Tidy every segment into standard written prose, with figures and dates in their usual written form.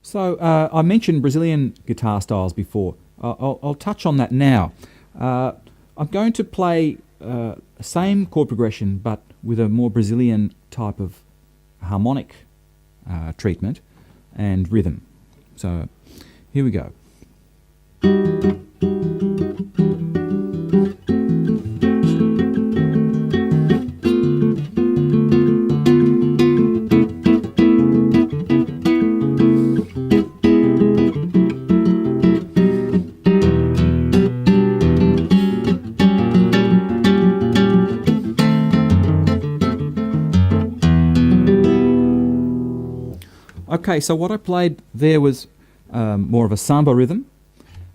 So I mentioned Brazilian guitar styles before. I'll touch on that now. I'm going to play same chord progression but with a more Brazilian type of harmonic treatment and rhythm. So here we go. Okay, so what I played there was more of a samba rhythm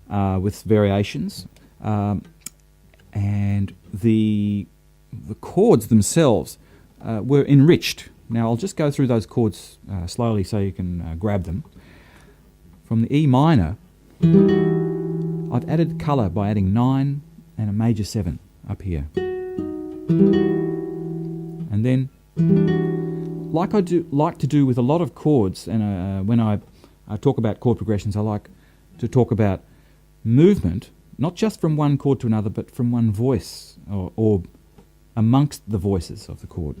with variations, and the chords themselves were enriched. Now I'll just go through those chords slowly so you can grab them. From the E minor, I've added colour by adding 9 and a major 7 up here. And then, like I like to do with a lot of chords, and when I talk about chord progressions, I like to talk about movement, not just from one chord to another, but from one voice or amongst the voices of the chord.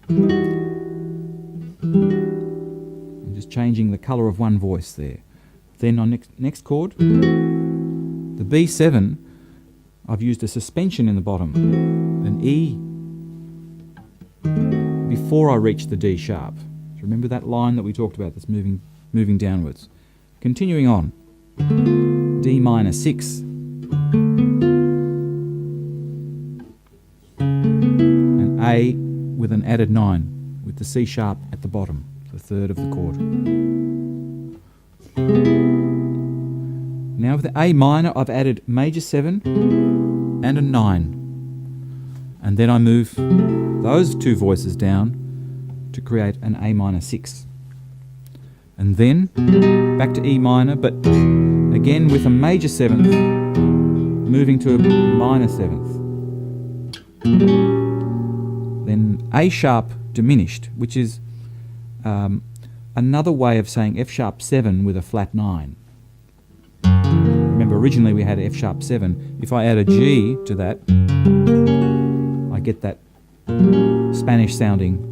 I'm just changing the colour of one voice there. Then on next chord, the B7, I've used a suspension in the bottom, an E before I reach the D sharp. Remember that line that we talked about that's moving downwards. Continuing on, D minor 6, and A with an added 9 with the C sharp at the bottom, the third of the chord. Now with the A minor I've added major 7 and a 9, and then I move those two voices down to create an A minor 6. And then back to E minor, but again with a major 7th, moving to a minor 7th. Then A sharp diminished, which is another way of saying F sharp 7 with a flat 9. Remember, originally we had F sharp 7. If I add a G to that, I get that Spanish sounding,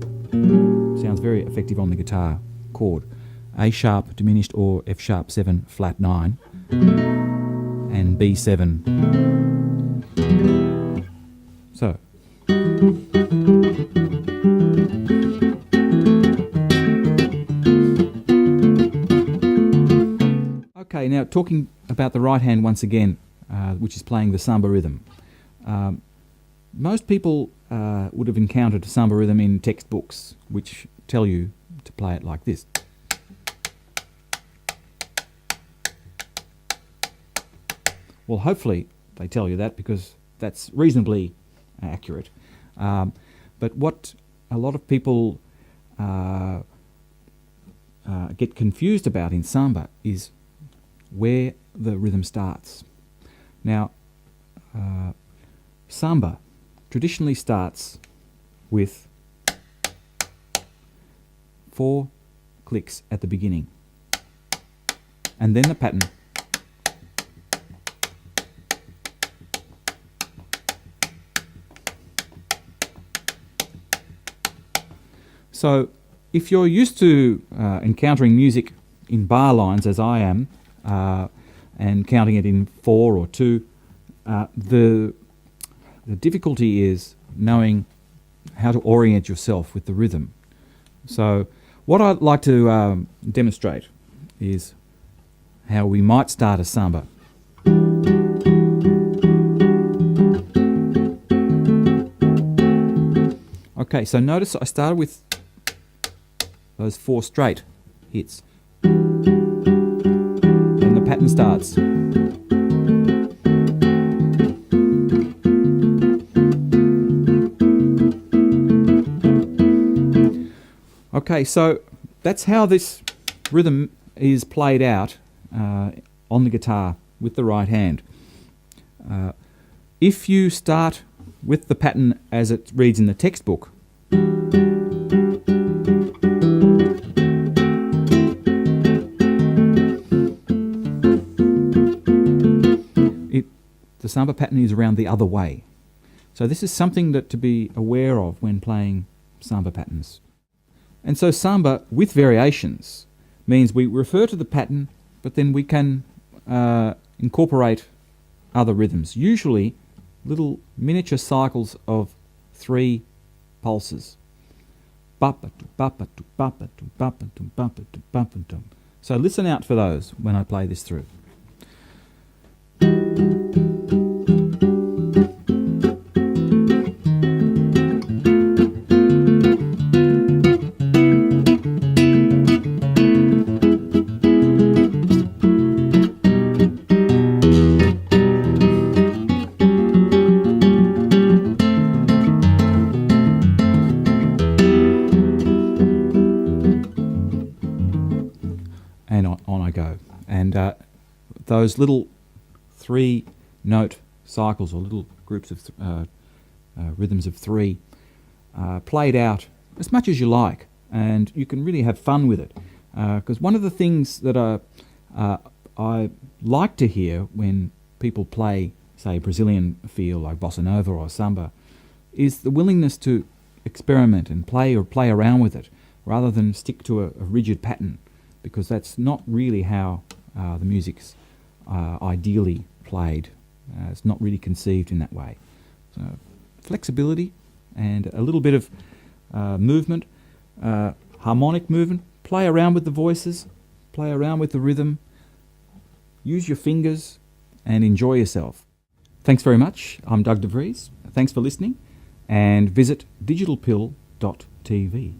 sounds very effective on the guitar chord. A sharp diminished or F sharp 7 flat 9 and B7. So okay, now talking about the right hand once again, which is playing the samba rhythm. Most people would have encountered samba rhythm in textbooks which tell you to play it like this. Well, hopefully they tell you that because that's reasonably accurate. But what a lot of people get confused about in samba is where the rhythm starts. Now, samba traditionally starts with 4 clicks at the beginning, and then the pattern. So if you're used to encountering music in bar lines, as I am, and counting it in 4 or 2, the difficulty is knowing how to orient yourself with the rhythm. So what I'd like to demonstrate is how we might start a samba. Okay, so notice I started with those 4 straight hits. And the pattern starts. Okay, so that's how this rhythm is played out on the guitar with the right hand. If you start with the pattern as it reads in the textbook, the samba pattern is around the other way. So this is something that to be aware of when playing samba patterns. And so samba with variations means we refer to the pattern, but then we can incorporate other rhythms, usually little miniature cycles of 3 pulses. So listen out for those when I play this through. And on I go. And those little 3-note cycles, or little groups of rhythms of 3, played out as much as you like, and you can really have fun with it. Because one of the things that I like to hear when people play, say, Brazilian feel like bossa nova or samba, is the willingness to experiment and play around with it, rather than stick to a rigid pattern, because that's not really how the music's ideally played. It's not really conceived in that way. So flexibility and a little bit of movement, harmonic movement, play around with the voices, play around with the rhythm, use your fingers and enjoy yourself. Thanks very much. I'm Doug de Vries. Thanks for listening, and visit DigitalPill.TV.